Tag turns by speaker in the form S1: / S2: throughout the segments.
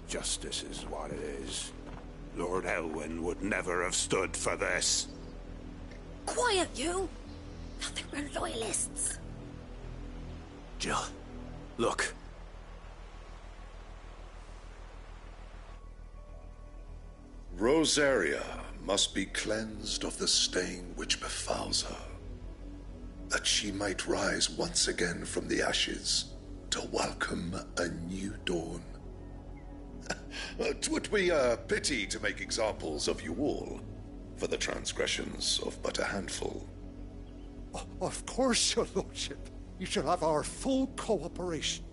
S1: Justice is what it is. Lord Elwyn would never have stood for this.
S2: Quiet, you! Nothing, we're loyalists.
S3: Jill, look.
S4: Rosaria must be cleansed of the stain which befouls her, that she might rise once again from the ashes to welcome a new dawn. 'Twould be a pity to make examples of you all, for the transgressions of but a handful.
S5: Of course, your lordship. You shall have our full cooperation.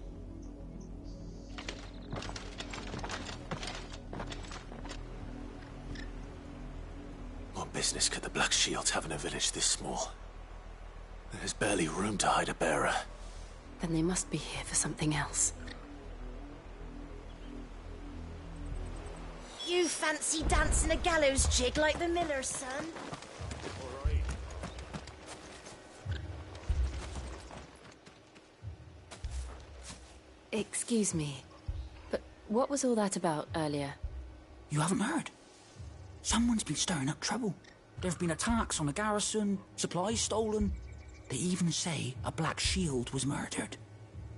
S3: What business could the Black Shields have in a village this small? There's barely room to hide a bearer.
S2: Then they must be here for something else.
S6: You fancy dancing a gallows jig like the miller's son?
S2: Excuse me, but what was all that about earlier?
S7: You haven't heard? Someone's been stirring up trouble. There have been attacks on the garrison, supplies stolen. They even say a Black Shield was murdered.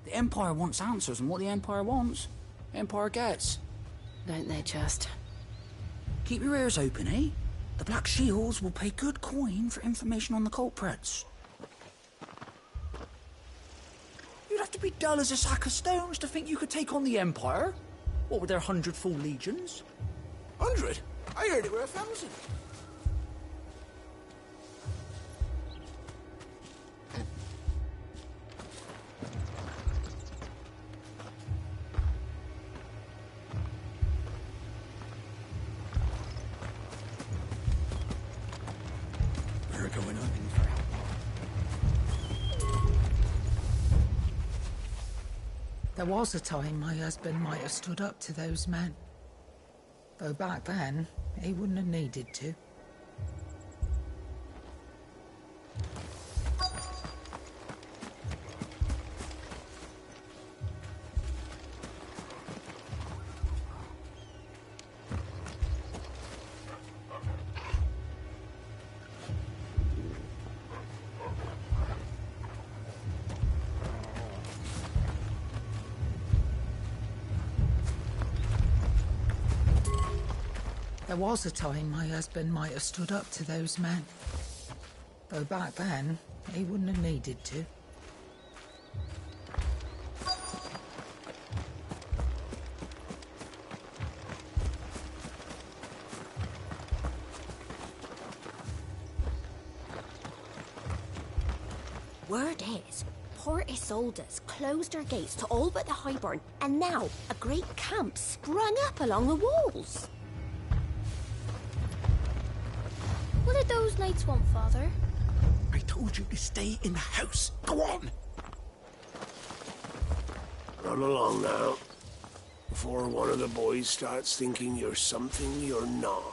S7: The Empire wants answers, and what the Empire wants, the Empire gets.
S2: Don't they just?
S7: Keep your ears open, eh? The Black Shields will pay good coin for information on the culprits. You'd have to be dull as a sack of stones to think you could take on the Empire. What with their 100 full legions?
S3: 100? I heard it were 1,000.
S7: We're going up.
S8: There was a time my husband might have stood up to those men. Though back then, he wouldn't have needed to. There was a time my husband might have stood up to those men. Though back then, he wouldn't have needed to.
S6: Word is, Port Isolde's closed her gates to all but the Highborn, and now a great camp sprung up along the walls.
S9: What did those knights want, Father?
S7: I told you to stay in the house. Go on!
S1: Run along now, before one of the boys starts thinking you're something you're not.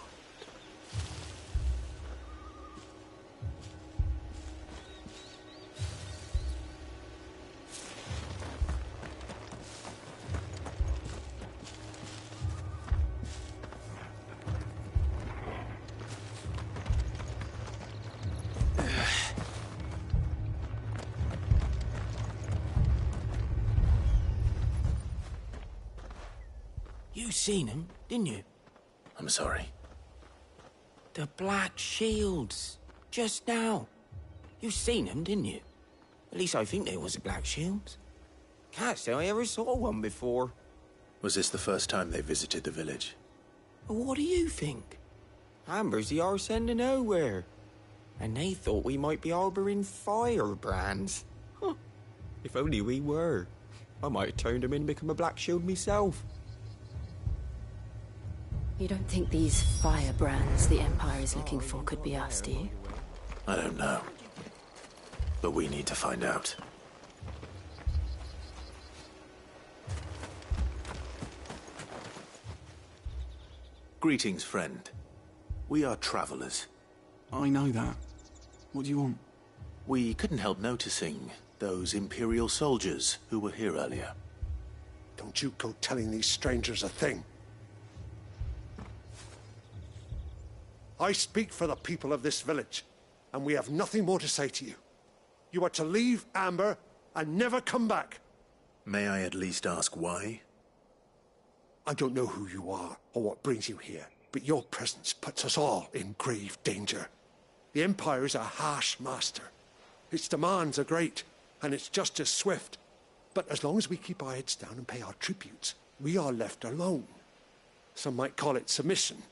S7: You seen him, didn't you?
S3: I'm sorry.
S7: The Black Shields. Just now. You seen them, didn't you? At least I think they was the Black Shields. Can't say I ever saw one before.
S3: Was this the first time they visited the village?
S7: What do you think? Amber's the arse end of nowhere. And they thought we might be harbouring firebrands. Huh. If only we were. I might have turned them in and become a Black Shield myself.
S2: You don't think these firebrands the Empire is looking for could be us, do you?
S3: I don't know. But we need to find out. Greetings, friend. We are travelers.
S10: I know that. What do you want?
S3: We couldn't help noticing those Imperial soldiers who were here earlier.
S5: Don't you go telling these strangers a thing. I speak for the people of this village, and we have nothing more to say to you. You are to leave Amber and never come back.
S3: May I at least ask why?
S5: I don't know who you are or what brings you here, but your presence puts us all in grave danger. The Empire is a harsh master. Its demands are great, and its justice swift. But as long as we keep our heads down and pay our tributes, we are left alone. Some might call it submission.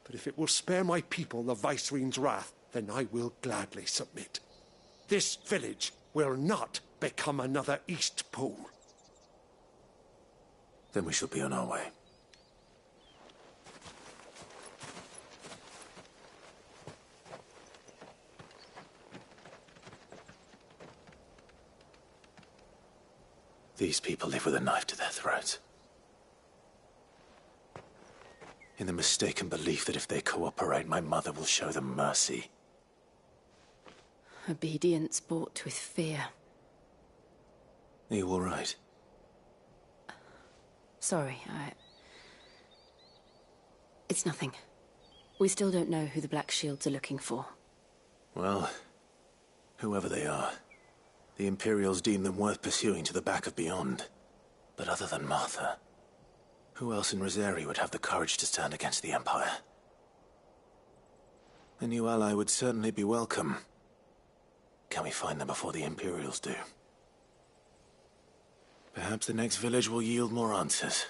S5: But if it will spare my people the Viceroy's wrath, then I will gladly submit. This village will not become another Eastpool.
S3: Then we shall be on our way. These people live with a knife to their throats. In the mistaken belief that if they cooperate, my mother will show them mercy.
S2: Obedience bought with fear.
S3: Are you all right?
S2: Sorry, It's nothing. We still don't know who the Black Shields are looking for.
S3: Well, whoever they are, the Imperials deem them worth pursuing to the back of beyond. But other than Martha, who else in Rosari would have the courage to stand against the Empire? A new ally would certainly be welcome. Can we find them before the Imperials do? Perhaps the next village will yield more answers.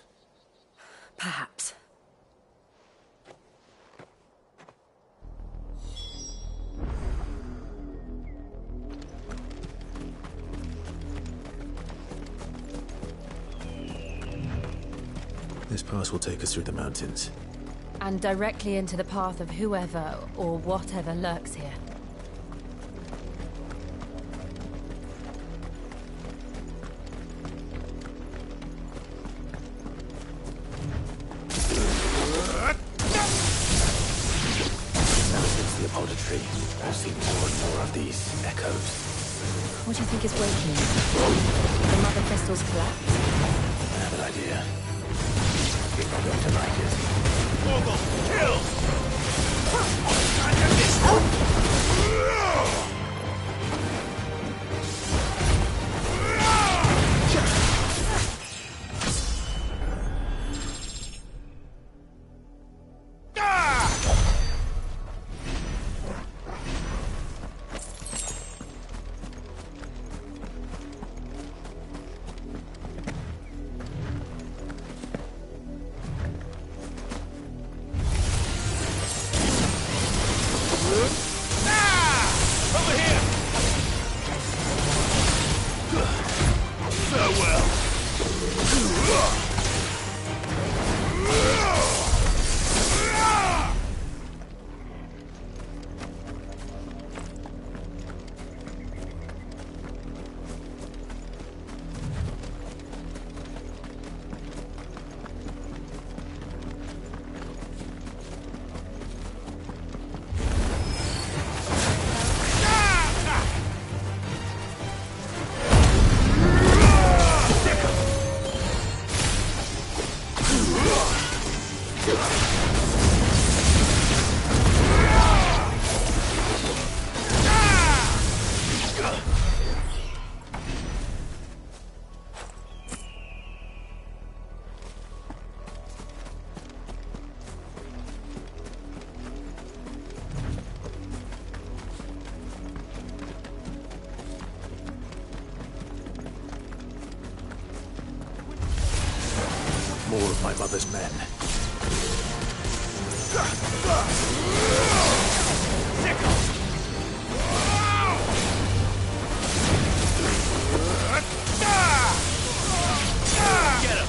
S2: Perhaps.
S3: This pass will take us through the mountains.
S11: And directly into the path of whoever or whatever lurks here.
S3: The apothecary, I've seen more and more of these echoes.
S11: What do you think is waking you? The mother crystals collapse?
S3: I have an idea. You're not going to like it. Morgul, kill! More of my mother's men. Get him!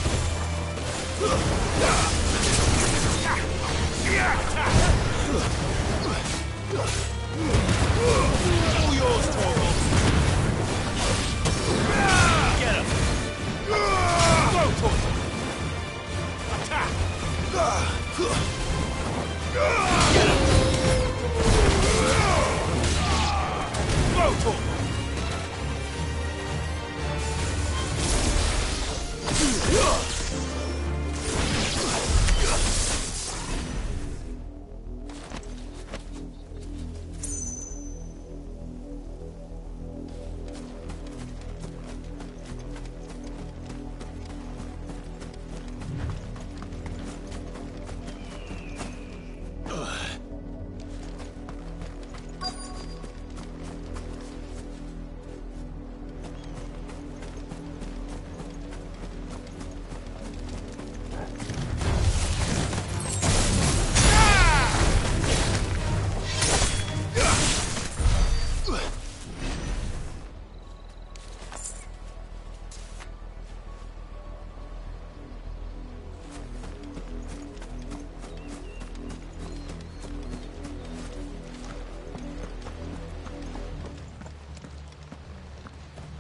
S3: All yours, Torgal! Get him! Go, Torgal! Attack! Get him! Go, Torgal!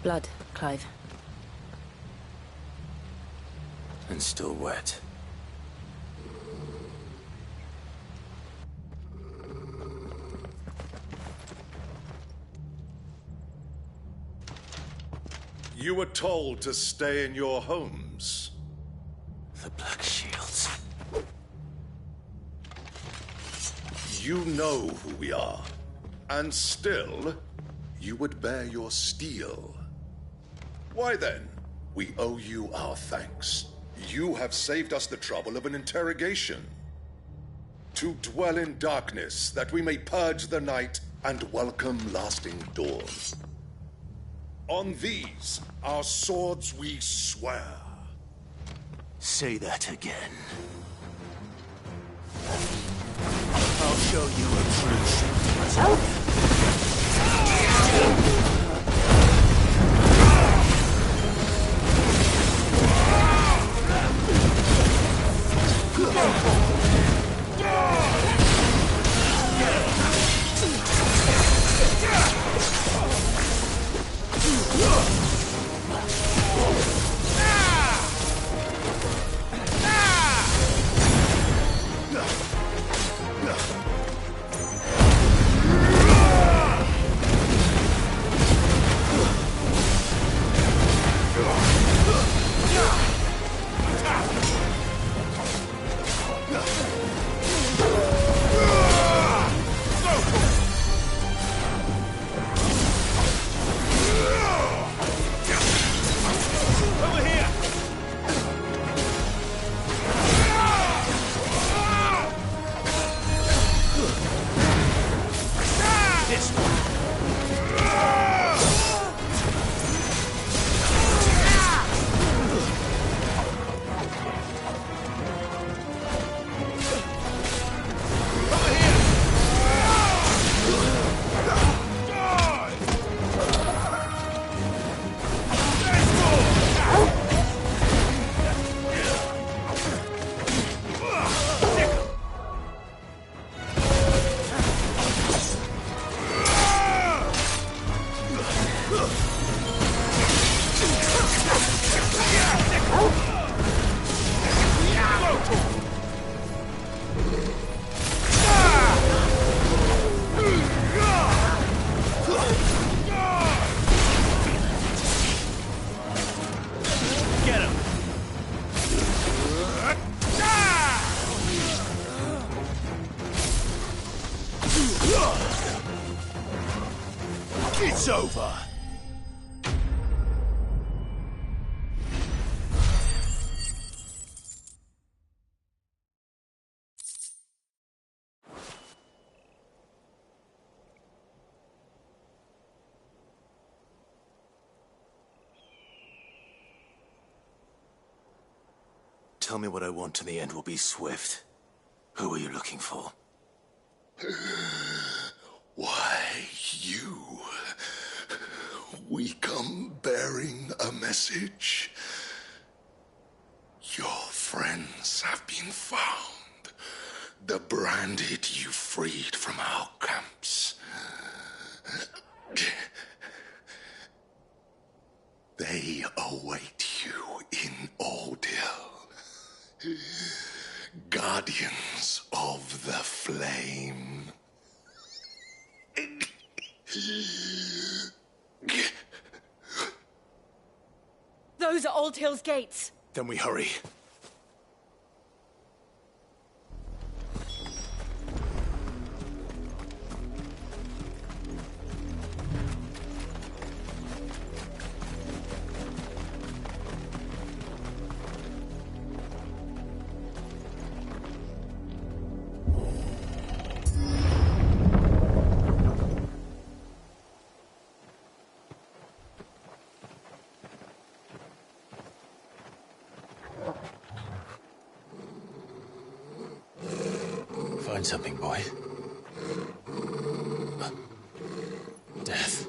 S2: Blood, Clive.
S3: And still wet.
S4: You were told to stay in your homes.
S3: The Black Shields.
S4: You know who we are. And still, you would bear your steel. Why then? We owe you our thanks. You have saved us the trouble of an interrogation. To dwell in darkness, that we may purge the night and welcome lasting dawn. On these, our swords we swear.
S3: Say that again. I'll show you a true shield.
S1: It's over.
S3: Tell me what I want and the end will be swift. Who are you looking for?
S4: Why, you. We come bearing a message. Your friends have been found. The branded you freed from our camps. They await you in Oldhill. Guardians of the Flame.
S11: Those are Old Hill's gates.
S3: Then we hurry. Find something, boy. Death.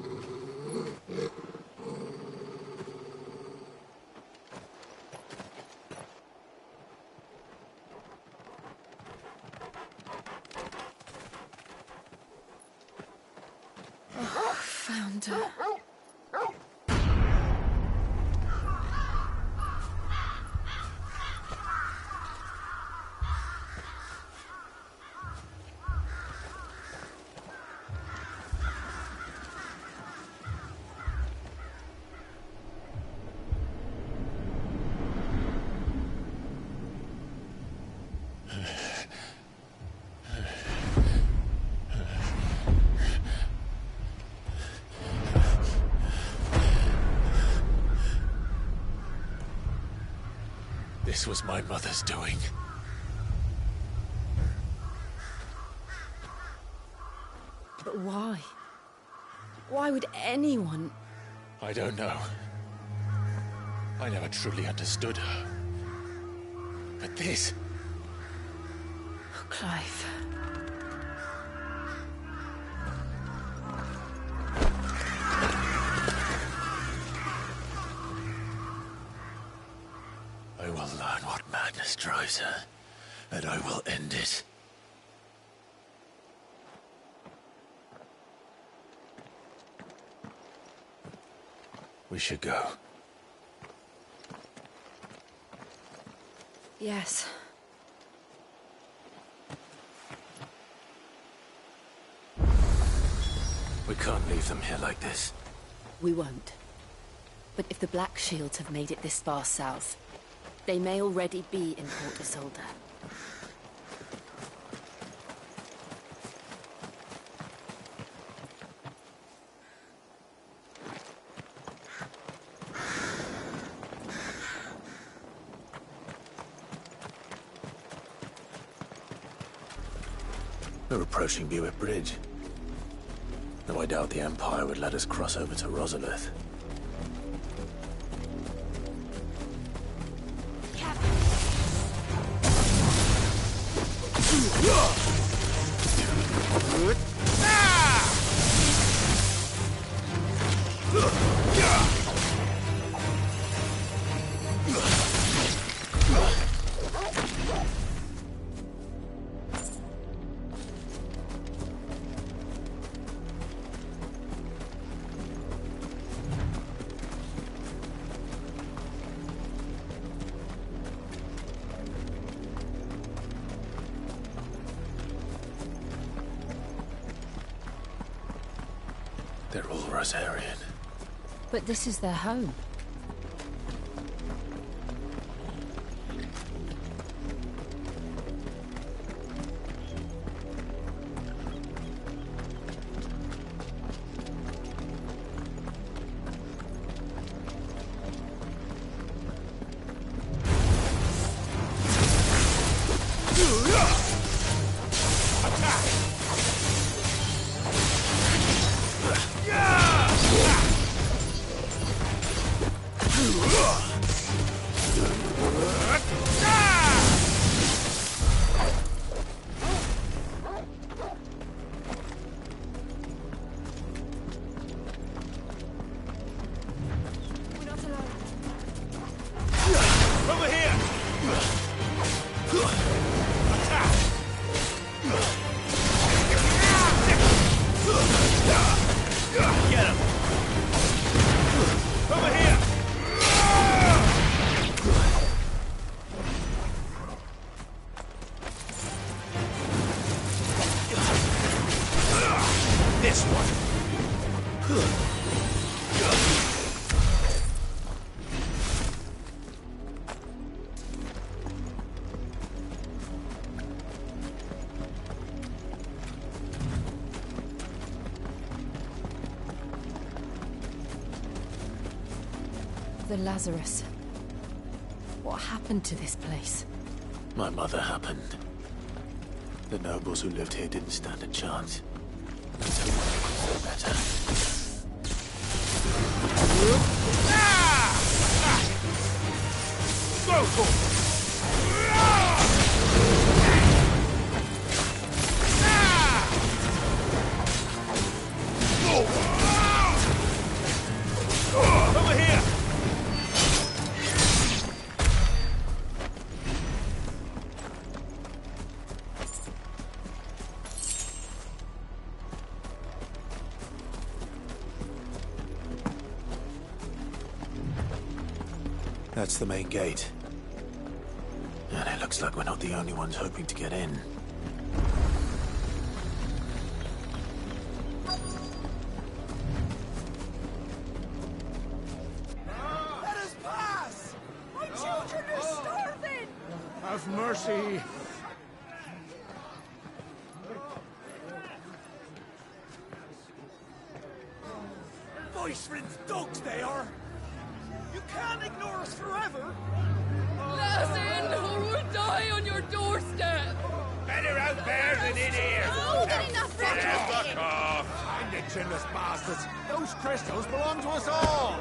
S11: Found her.
S3: This was my mother's doing.
S2: But why? Why would anyone...
S3: I don't know. I never truly understood her. But this...
S2: Oh, Clive.
S3: I will learn what madness drives her, and I will end it. We should go.
S2: Yes.
S3: We can't leave them here like this.
S2: We won't. But if the Black Shields have made it this far south, they may already be in Port Isolde.
S3: We're approaching Buick Bridge. Though I doubt the Empire would let us cross over to Rosalith. They're all Rosarian.
S2: But this is their home. The Lazarus. What happened to this place?
S3: My mother happened. The nobles who lived here didn't stand a chance. Until one was better.
S1: Go for it! Over here!
S3: That's the main gate. And it looks like we're not the only ones hoping to get in.
S1: Let us pass! My children are starving! Have mercy! Voice-rinsed dogs they are! You can't ignore us forever!
S12: Let us in, or we'll die on your doorstep!
S1: Better out there than in here!
S6: Oh, get enough
S4: Fuck off!
S1: Find the chinless bastards! Those crystals belong to us all!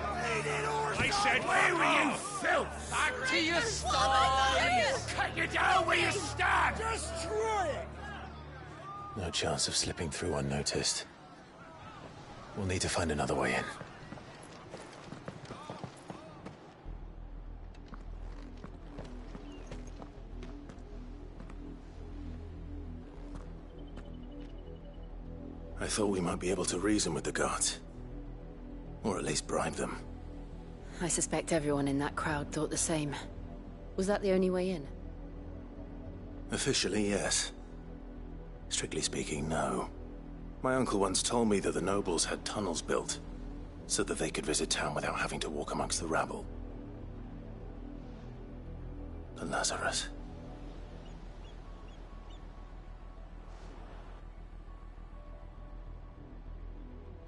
S1: I said, where were you, filth? Back to your stalls! Cut you down where you stand! Destroy it!
S3: No chance of slipping through unnoticed. We'll need to find another way in. I thought we might be able to reason with the guards. Or at least bribe them.
S2: I suspect everyone in that crowd thought the same. Was that the only way in?
S3: Officially, yes. Strictly speaking, no. My uncle once told me that the nobles had tunnels built, so that they could visit town without having to walk amongst the rabble. But Lazarus...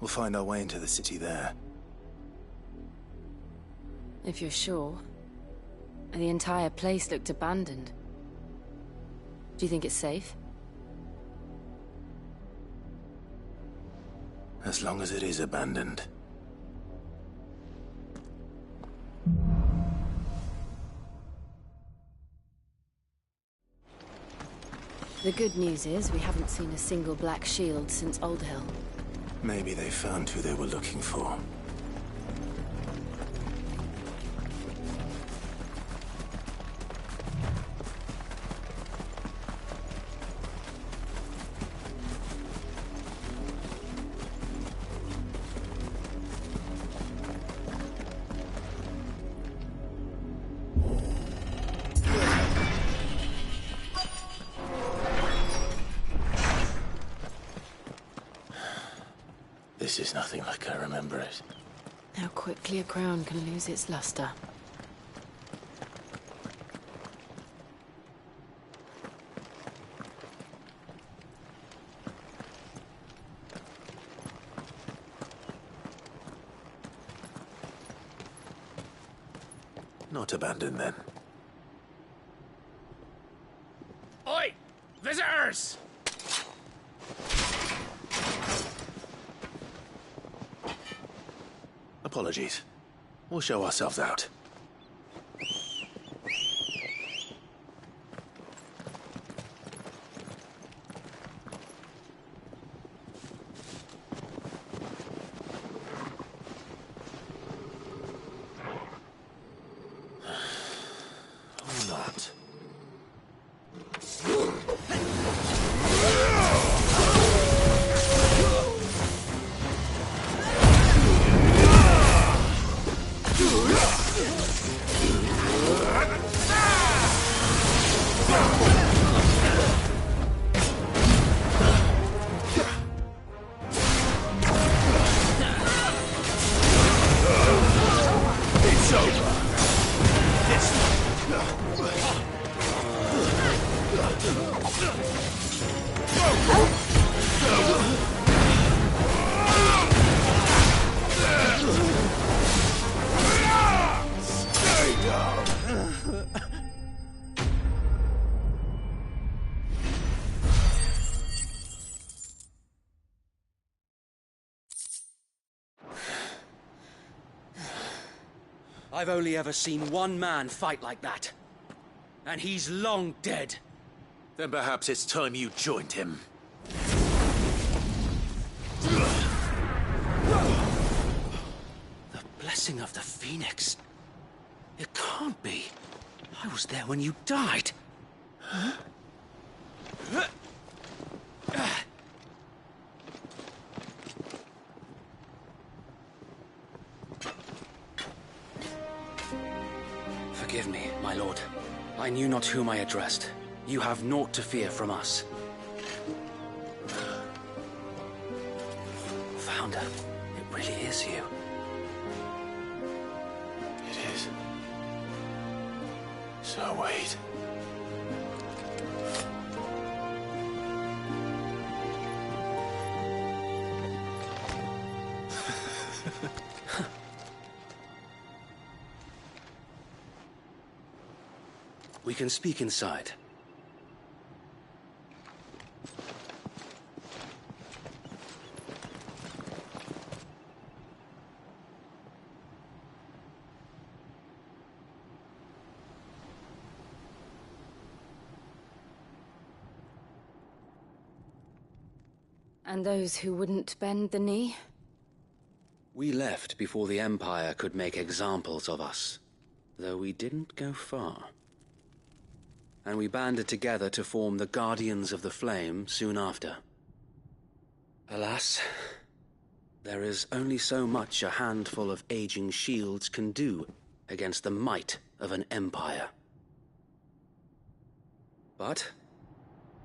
S3: We'll find our way into the city there.
S2: If you're sure. The entire place looked abandoned. Do you think it's safe?
S3: As long as it is abandoned.
S2: The good news is we haven't seen a single black shield since Old Hill.
S3: Maybe they found who they were looking for. This is nothing like I remember it.
S2: How quickly a crown can lose its luster.
S3: Not abandoned, then.
S1: Oi! Visitors!
S3: Apologies. We'll show ourselves out. Or not.
S13: I've only ever seen one man fight like that. And he's long dead.
S3: Then perhaps it's time you joined him.
S13: The blessing of the Phoenix. It can't be. I was there when you died. Huh? Forgive me, my lord. I knew not whom I addressed. You have naught to fear from us. Founder, it really is you.
S3: It is. So wait.
S13: We can speak inside.
S2: And those who wouldn't bend the knee?
S13: We left before the Empire could make examples of us, though we didn't go far. And we banded together to form the Guardians of the Flame soon after. Alas, there is only so much a handful of aging shields can do against the might of an empire. But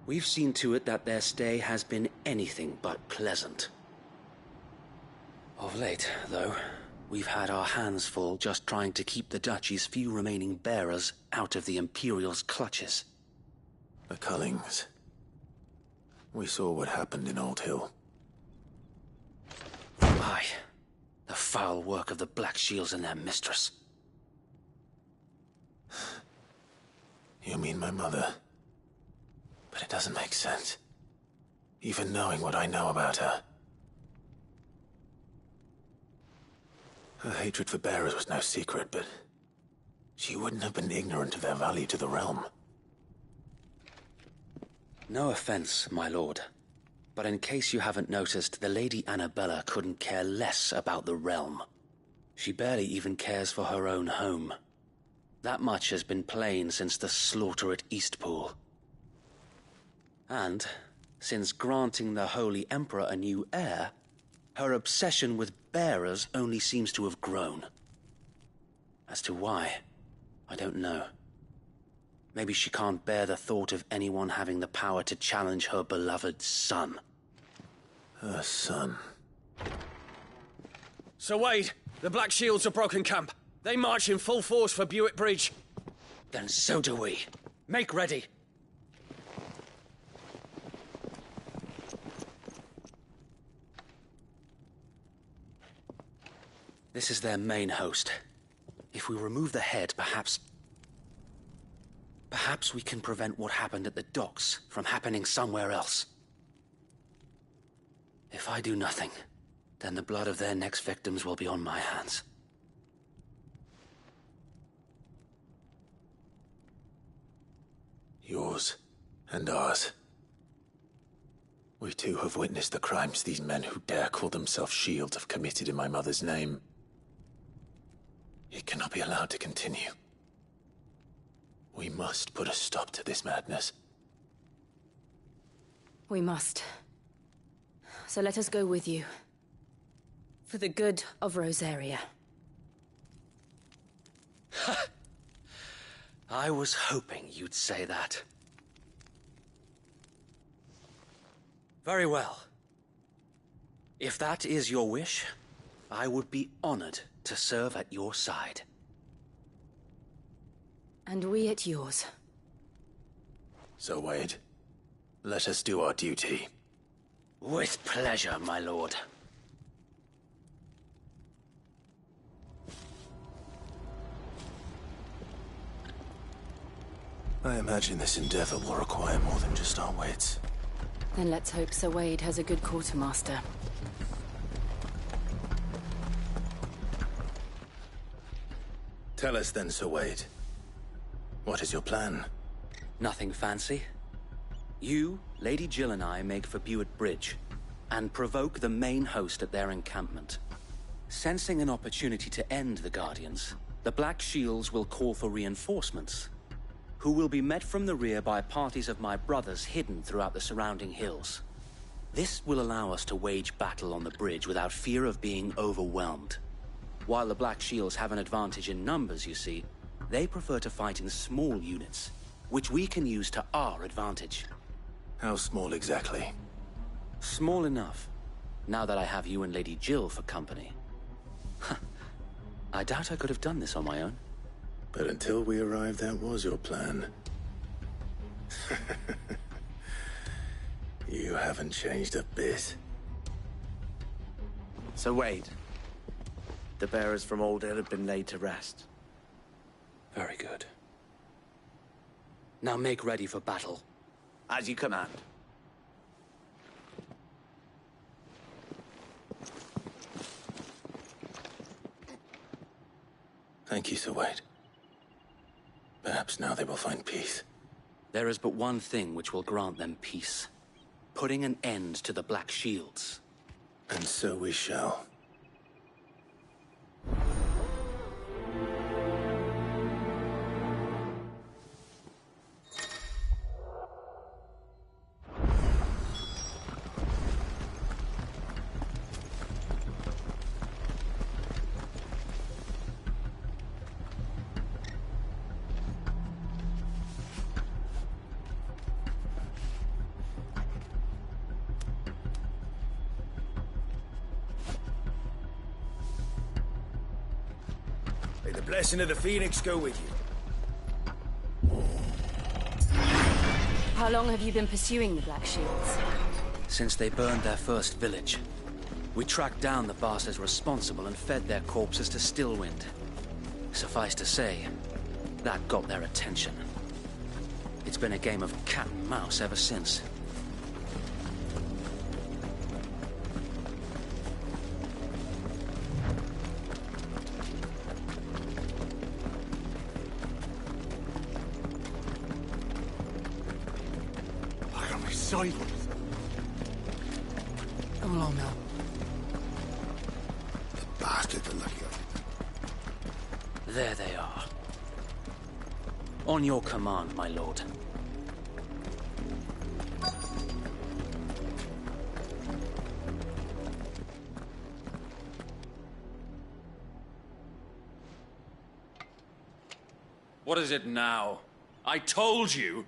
S13: we've seen to it that their stay has been anything but pleasant. Of late, though, we've had our hands full just trying to keep the Duchy's few remaining bearers out of the Imperial's clutches.
S3: The Cullings. We saw what happened in Old Hill.
S13: Aye. The foul work of the Black Shields and their mistress.
S3: You mean my mother? But it doesn't make sense. Even knowing what I know about her. Her hatred for bearers was no secret, but she wouldn't have been ignorant of their value to the realm.
S13: No offense, my lord, but in case you haven't noticed, the Lady Annabella couldn't care less about the realm. She barely even cares for her own home. That much has been plain since the slaughter at Eastpool. And, since granting the Holy Emperor a new heir, her obsession with bearers only seems to have grown. As to why, I don't know. Maybe she can't bear the thought of anyone having the power to challenge her beloved son.
S3: Her son.
S14: Sir Wade, the Black Shields have broken camp. They march in full force for Buick Bridge.
S13: Then so do we. Make ready. This is their main host. If we remove the head, perhaps we can prevent what happened at the docks from happening somewhere else. If I do nothing, then the blood of their next victims will be on my hands.
S3: Yours and ours. We too have witnessed the crimes these men who dare call themselves Shields have committed in my mother's name. It cannot be allowed to continue. We must put a stop to this madness.
S2: We must. So let us go with you. For the good of Rosaria.
S13: I was hoping you'd say that. Very well. If that is your wish, I would be honored to serve at your side.
S2: And we at yours.
S3: So, Wade, let us do our duty.
S13: With pleasure, my lord.
S3: I imagine this endeavor will require more than just our wits.
S2: Then let's hope Sir Wade has a good quartermaster.
S3: Tell us then, Sir Wade. What is your plan?
S13: Nothing fancy. You, Lady Jill and I make for Buick Bridge, and provoke the main host at their encampment. Sensing an opportunity to end the Guardians, the Black Shields will call for reinforcements, who will be met from the rear by parties of my brothers hidden throughout the surrounding hills. This will allow us to wage battle on the bridge without fear of being overwhelmed. While the Black Shields have an advantage in numbers, you see, they prefer to fight in small units, which we can use to our advantage.
S3: How small exactly?
S13: Small enough, now that I have you and Lady Jill for company. I doubt I could have done this on my own.
S3: But until we arrived, that was your plan. You haven't changed a bit.
S15: So Wade, the bearers from Old Hill have been laid to rest.
S13: Very good. Now make ready for battle.
S15: As you command.
S3: Thank you, Sir Wade. Perhaps now they will find peace.
S13: There is but one thing which will grant them peace. Putting an end to the Black Shields.
S3: And so we shall.
S1: May the blessing of the Phoenix go with you.
S2: How long have you been pursuing the Black Shields?
S13: Since they burned their first village. We tracked down the bastards responsible and fed their corpses to Stillwind. Suffice to say, that got their attention. It's been a game of cat and mouse ever since.
S5: Silence.
S10: Come along now.
S5: The bastards are lucky.
S13: There they are. On your command, my lord.
S14: What is it now? I told you!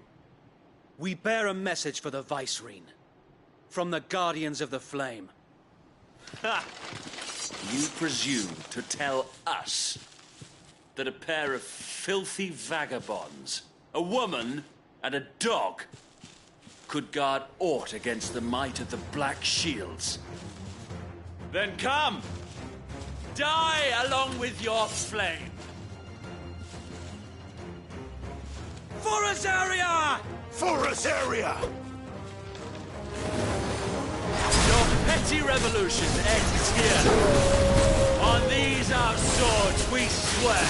S13: We bear a message for the Vicereine. From the Guardians of the Flame.
S16: Ha! You presume to tell us that a pair of filthy vagabonds, a woman and a dog, could guard aught against the might of the Black Shields? Then come! Die along with your flame! For Azaria!
S1: For Azaria!
S16: Your petty revolution ends here. On these our swords we swear.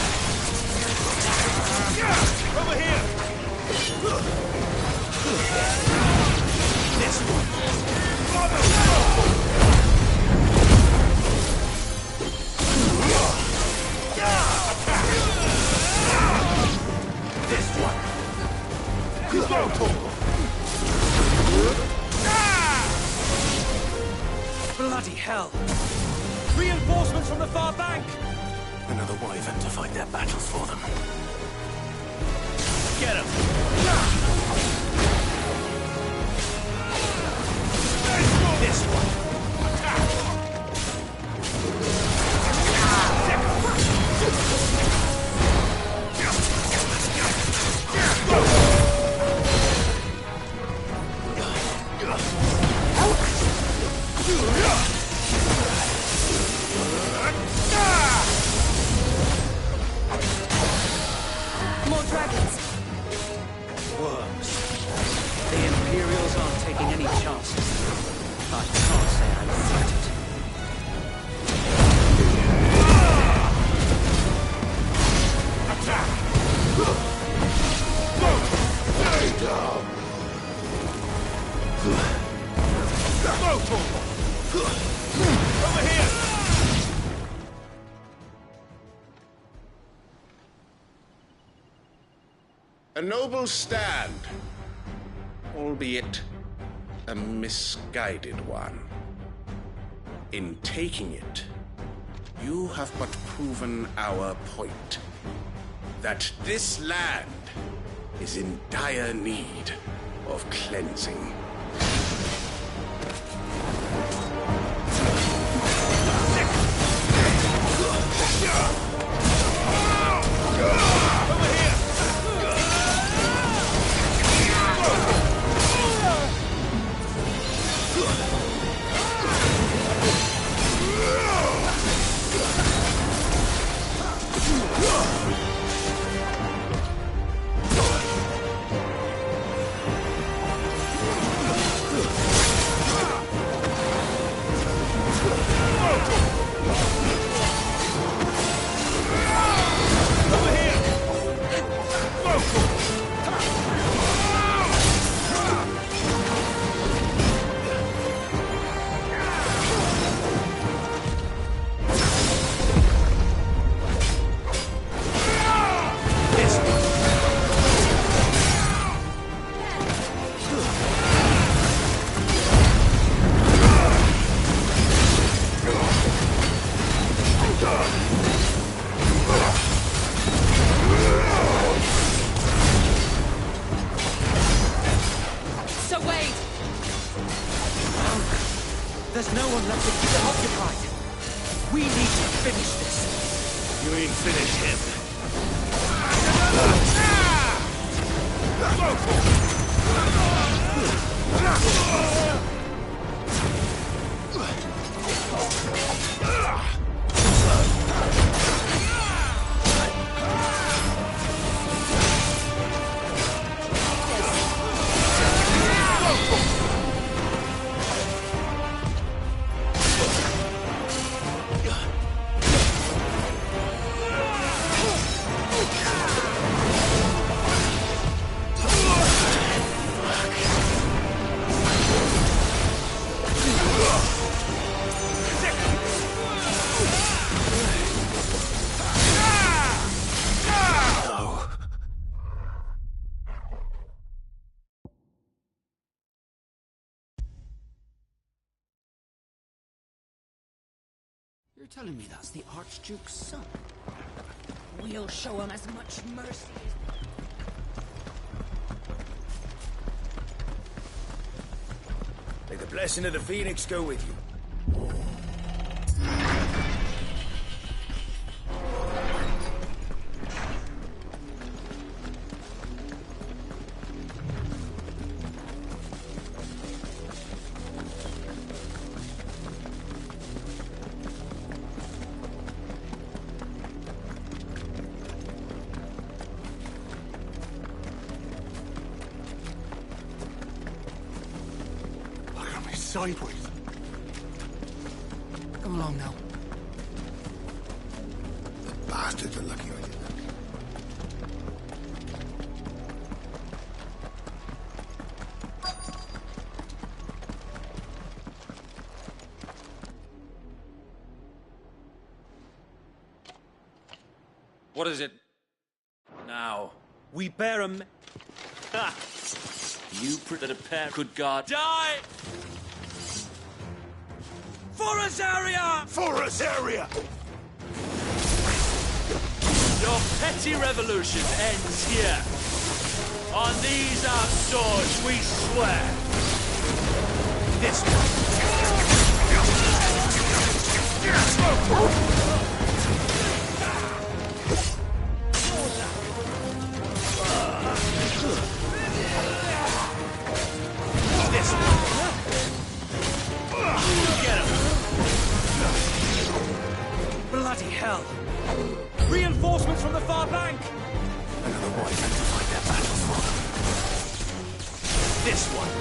S1: Over here! This one! This one!
S14: Bloody hell! Reinforcements from the far bank!
S3: Another wyvern to fight their battles for them.
S16: Get him!
S1: This one!
S2: More dragons!
S13: Worms. The Imperials aren't taking any chances. I can't say I'm flattered.
S1: Attack! Stay down! Over here!
S4: A noble stand, albeit a misguided one. In taking it, you have but proven our point. That this land is in dire need of cleansing.
S14: There's no one left to keep it occupied. We need to finish this.
S1: You ain't finished him.
S7: You're telling me that's the Archduke's son? We'll show him as much mercy as...
S1: May the blessing of the Phoenix go with you.
S5: Sideways.
S7: Come along now.
S5: The bastards are looking at you.
S14: What is it? Now, we bear a...
S16: Ha! You that a pair could guard...
S14: Die! For Azaria!
S1: For Azaria!
S16: Your petty revolution ends here. On these our swords we swear.
S14: This
S16: Get him!
S14: bloody hell! Reinforcements from the far bank!
S3: Another way to fight their battles for them.
S14: This one!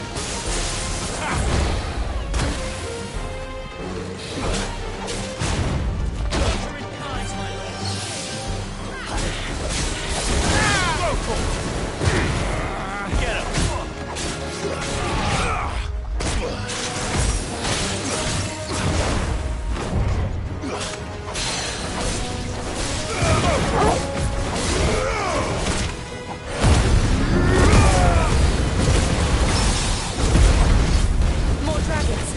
S16: Get him!
S6: More dragons.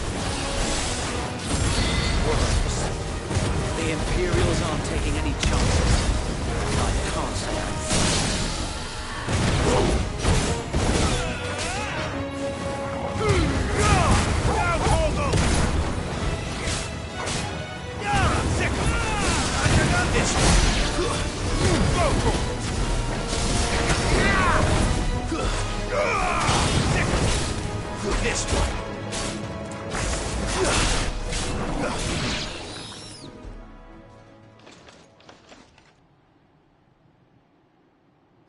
S13: The Imperials aren't taking any chances. I can't say that.
S14: This one!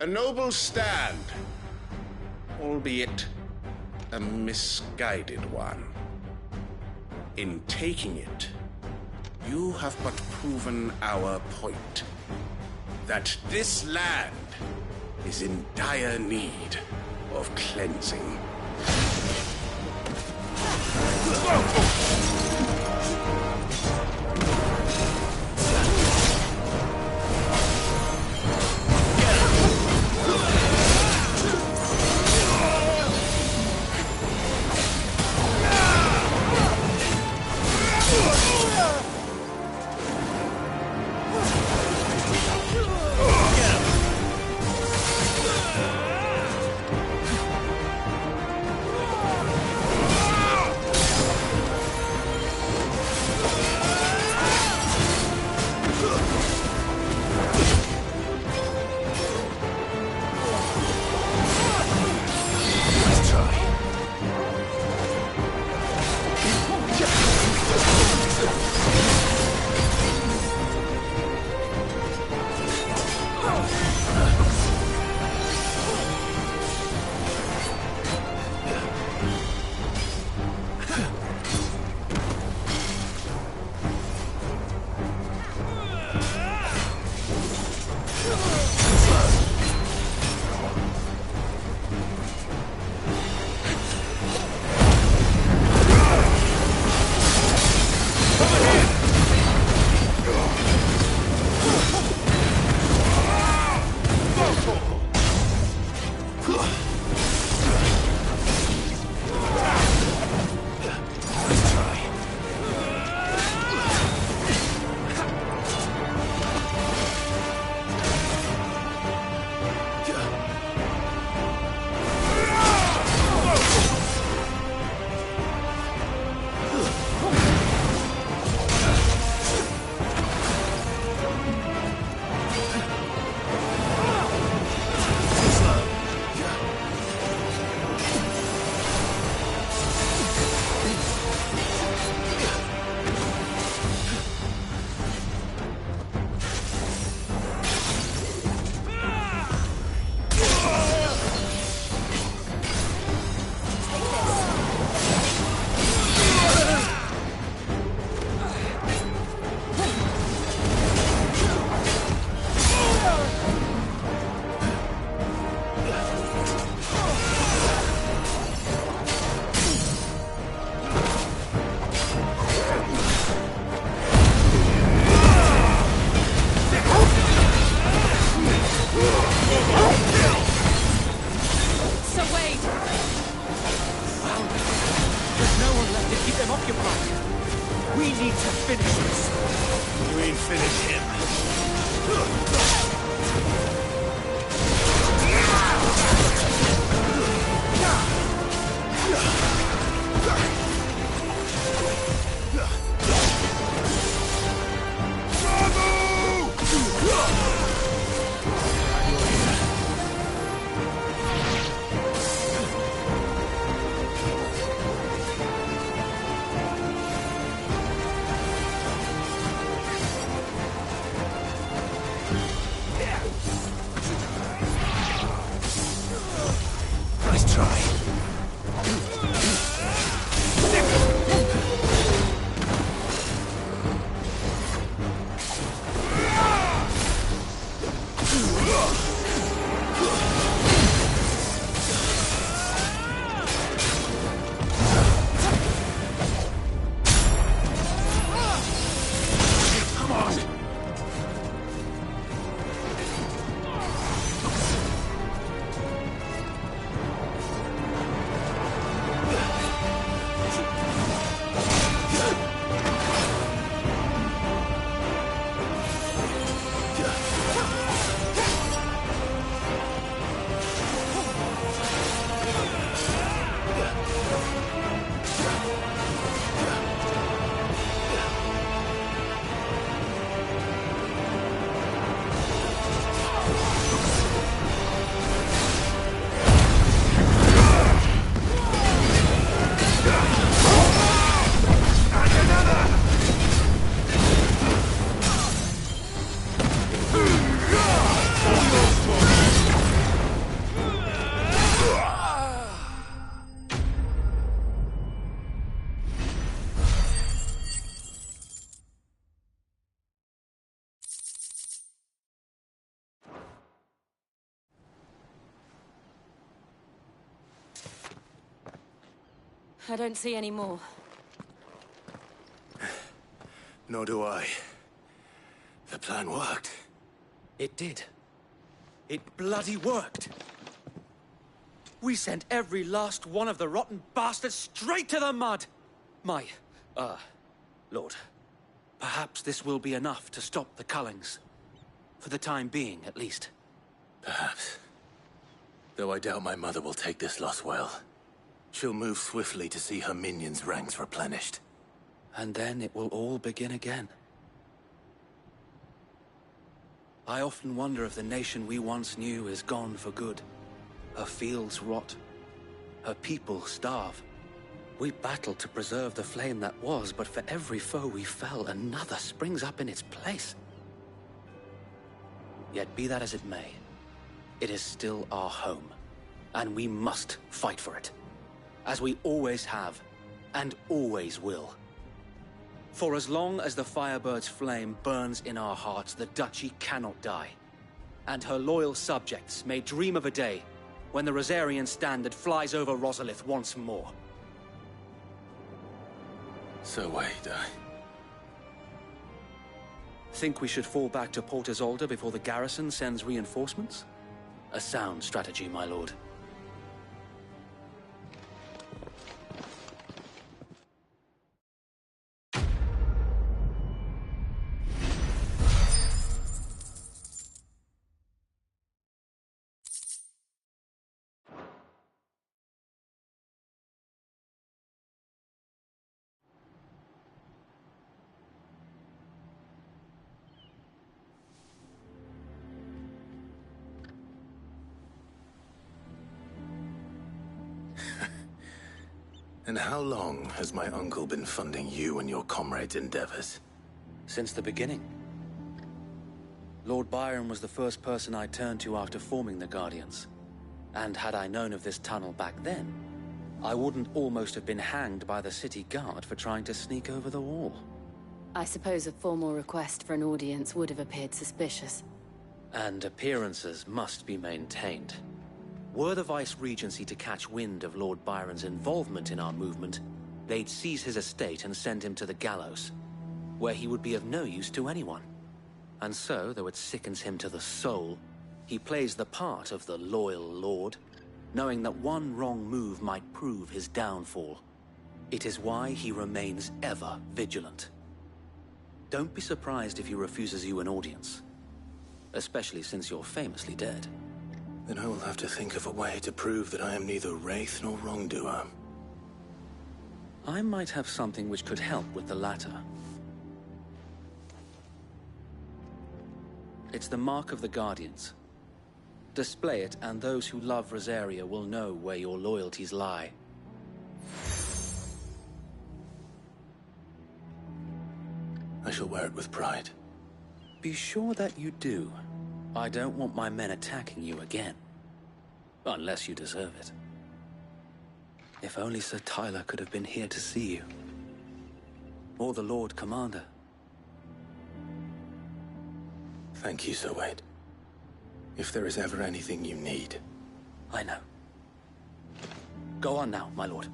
S4: A noble stand, albeit a misguided one. In taking it, you have but proven our point. That this land is in dire need of cleansing.
S1: We need to finish this.
S3: You mean finish him? Nice try.
S2: I don't see any more.
S3: Nor do I. The plan worked.
S14: It did. It bloody worked. We sent every last one of the rotten bastards straight to the mud!
S13: Lord, perhaps this will be enough to stop the Cullings. For the time being, at least.
S3: Perhaps. Though I doubt my mother will take this loss well. She'll move swiftly to see her minions' ranks replenished.
S13: And then it will all begin again. I often wonder if the nation we once knew is gone for good. Her fields rot. Her people starve. We battled to preserve the flame that was, but for every foe we fell, another springs up in its place. Yet be that as it may, it is still our home, and we must fight for it. As we always have, and always will. For as long as the Firebird's flame burns in our hearts, the Duchy cannot die. And her loyal subjects may dream of a day when the Rosarian standard flies over Rosalith once more.
S3: So wait,
S13: Think we should fall back to Port Isolde before the garrison sends reinforcements? A sound strategy, my lord.
S3: And how long has my uncle been funding you and your comrades' endeavors?
S13: Since the beginning. Lord Byron was the first person I turned to after forming the Guardians. And had I known of this tunnel back then, I wouldn't almost have been hanged by the city guard for trying to sneak over the wall.
S2: I suppose a formal request for an audience would have appeared suspicious.
S13: And appearances must be maintained. Were the Vice-Regency to catch wind of Lord Byron's involvement in our movement, they'd seize his estate and send him to the gallows, where he would be of no use to anyone. And so, though it sickens him to the soul, he plays the part of the loyal lord, knowing that one wrong move might prove his downfall. It is why he remains ever vigilant. Don't be surprised if he refuses you an audience. Especially since you're famously dead.
S3: Then I will have to think of a way to prove that I am neither wraith nor wrongdoer.
S13: I might have something which could help with the latter. It's the Mark of the Guardians. Display it, and those who love Rosaria will know where your loyalties lie.
S3: I shall wear it with pride.
S13: Be sure that you do. I don't want my men attacking you again. Unless you deserve it. If only Sir Tyler could have been here to see you. Or the Lord Commander.
S3: Thank you, Sir Wade. If there is ever anything you need.
S13: I know. Go on now, my lord.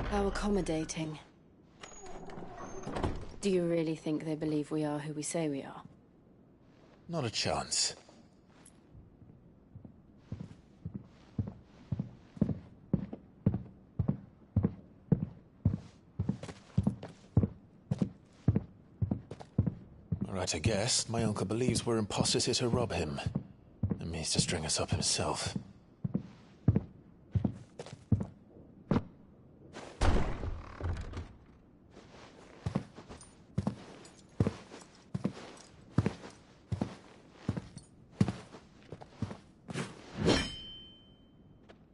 S2: How accommodating. Do you really think they believe we are who we say we are?
S3: Not a chance. Right, I guess. My uncle believes we're imposters here to rob him. And means to string us up himself.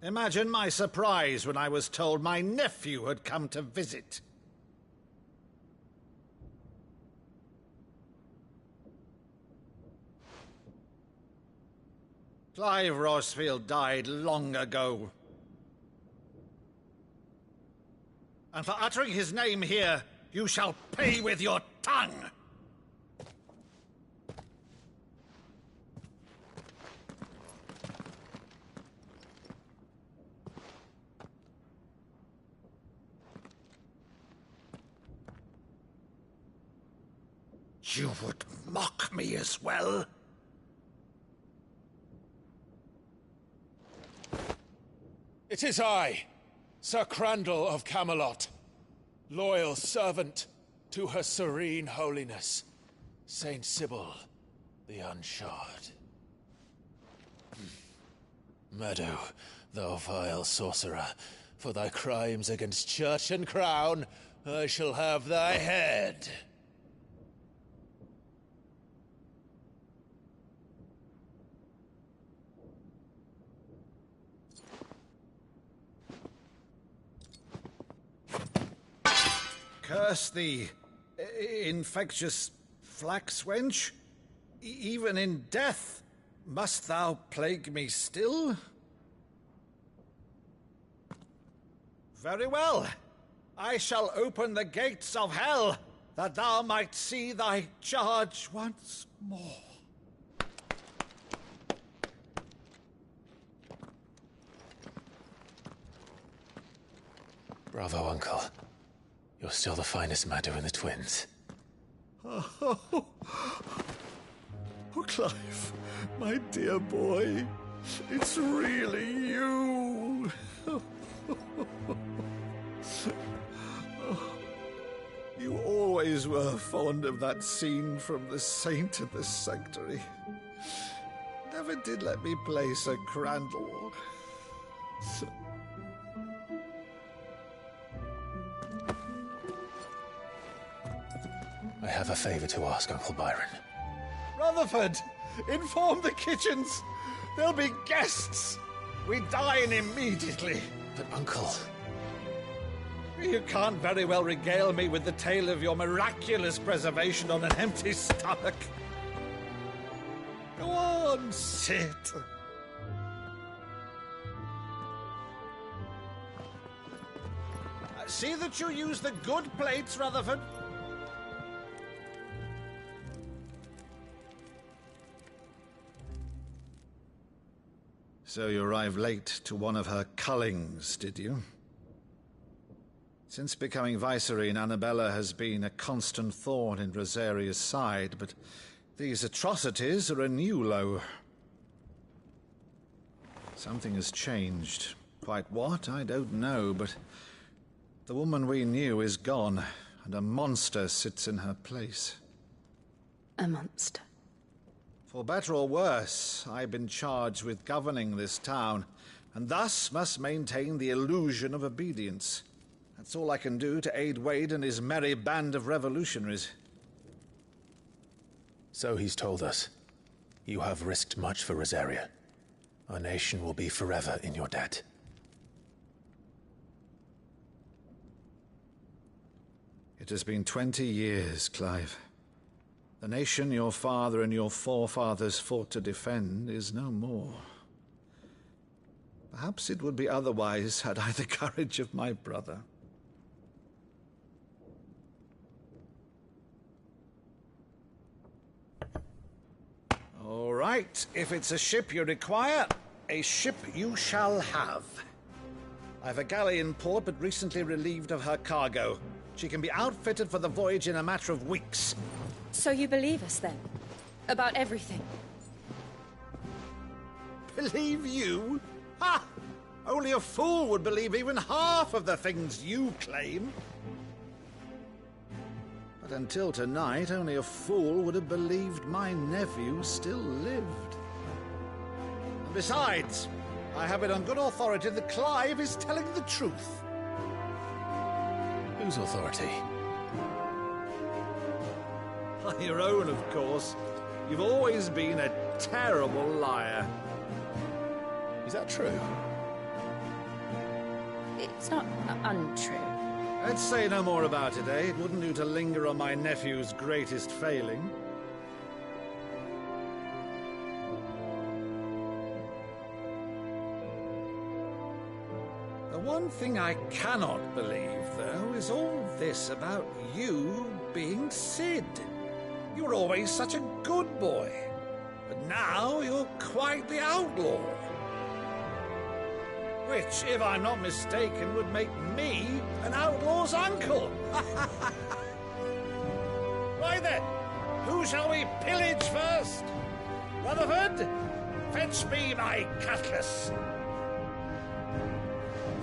S1: Imagine my surprise when I was told my nephew had come to visit. Clive Rosfield died long ago. And for uttering his name here, you shall pay with your tongue! You would mock me as well?
S17: It is I, Sir Crandall of Camelot, loyal servant to Her Serene Holiness, Saint Sybil the Unshod. Meadow, thou vile sorcerer, for thy crimes against church and crown, I shall have thy head.
S1: Curse thee, infectious flax wench. Even in death, must thou plague me still? Very well. I shall open the gates of hell, that thou might see thy charge once more.
S3: Bravo, Uncle. You're still the finest Meadow in the twins.
S1: Oh, Clive, my dear boy, it's really you. You always were fond of that scene from The Saint and the Sanctuary. Never did let me play Sir Crandall.
S3: I have a favor to ask, Uncle Byron.
S1: Rutherford, inform the kitchens. There'll be guests. We dine immediately.
S3: But, Uncle...
S1: You can't very well regale me with the tale of your miraculous preservation on an empty stomach. Go on, sit. See that you use the good plates, Rutherford.
S18: So you arrived late to one of her cullings, did you? Since becoming Vicereine, Annabella has been a constant thorn in Rosaria's side, but these atrocities are a new low. Something has changed. Quite what, I don't know, but the woman we knew is gone, and a monster sits in her place.
S2: A monster?
S18: For better or worse, I've been charged with governing this town, and thus must maintain the illusion of obedience. That's all I can do to aid Wade and his merry band of revolutionaries.
S3: So he's told us. You have risked much for Rosaria. Our nation will be forever in your debt.
S18: It has been 20 years, Clive. The nation your father and your forefathers fought to defend is no more. Perhaps it would be otherwise had I the courage of my brother. All right, if it's a ship you require, a ship you shall have. I've a galley in port, but recently relieved of her cargo. She can be outfitted for the voyage in a matter of weeks.
S2: So you believe us, then? About everything?
S18: Believe you? Ha! Only a fool would believe even half of the things you claim. But until tonight, only a fool would have believed my nephew still lived. And besides, I have it on good authority that Clive is telling the truth.
S3: Whose authority?
S18: Your own, of course. You've always been a terrible liar.
S3: Is that true?
S2: It's not untrue.
S18: Let's say no more about it, eh? It wouldn't do to linger on my nephew's greatest failing. The one thing I cannot believe, though, is all this about you being Cid. You were always such a good boy, but now you're quite the outlaw. Which, if I'm not mistaken, would make me an outlaw's uncle. Right then, who shall we pillage first? Rutherford, fetch me my cutlass.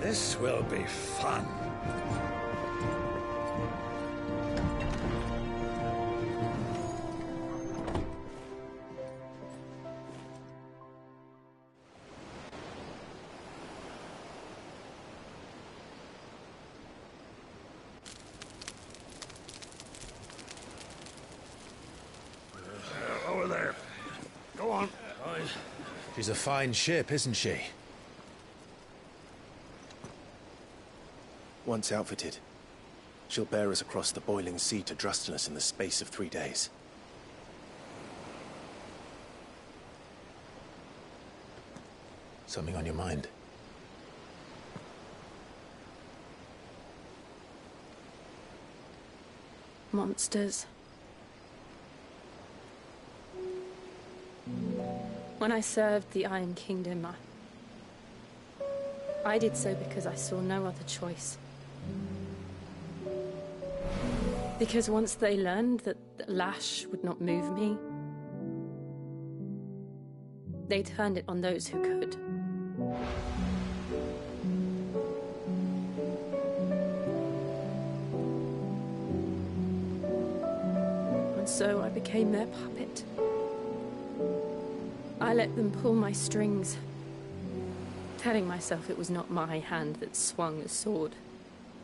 S18: This will be fun.
S5: Over there. Go on.
S3: She's a fine ship, isn't she? Once outfitted, she'll bear us across the boiling sea to Drustenus in the space of 3 days. Something on your mind?
S2: Monsters. When I served the Iron Kingdom, I did so because I saw no other choice. Because once they learned that Lash would not move me, they turned it on those who could. And so I became their puppet. I let them pull my strings, telling myself it was not my hand that swung the sword,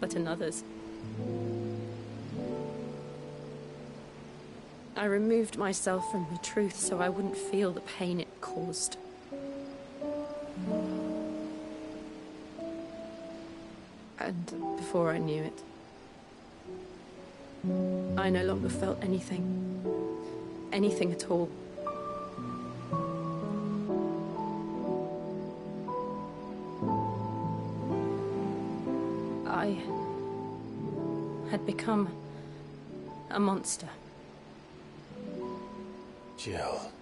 S2: but another's. I removed myself from the truth so I wouldn't feel the pain it caused. And before I knew it, I no longer felt anything. Anything at all. I had become a monster.
S3: Jill.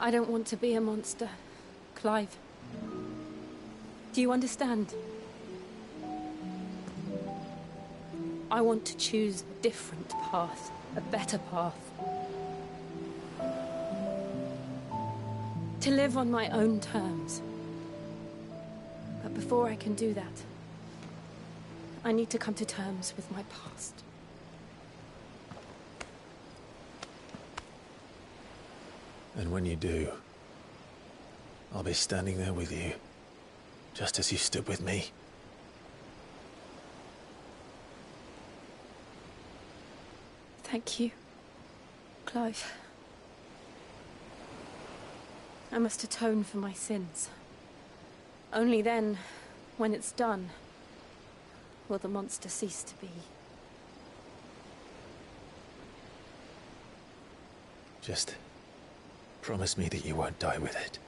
S2: I don't want to be a monster, Clive. Do you understand? I want to choose a different path, a better path. To live on my own terms. But before I can do that, I need to come to terms with my past.
S3: And when you do, I'll be standing there with you, just as you stood with me.
S2: Thank you, Clive. I must atone for my sins. Only then, when it's done, will the monster cease to be.
S3: Just promise me that you won't die with it.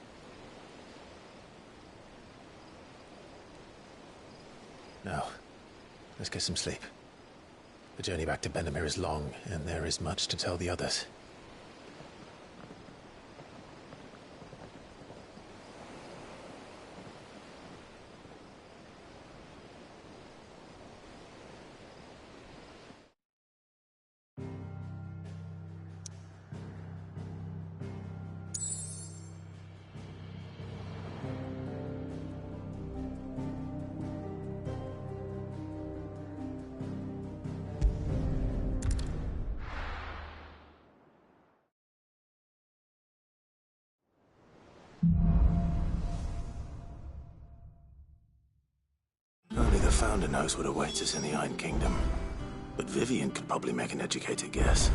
S3: Now, let's get some sleep. The journey back to Benamir is long, and there is much to tell the others. Only the Founder knows what awaits us in the Iron Kingdom. But Vivian could probably make an educated guess.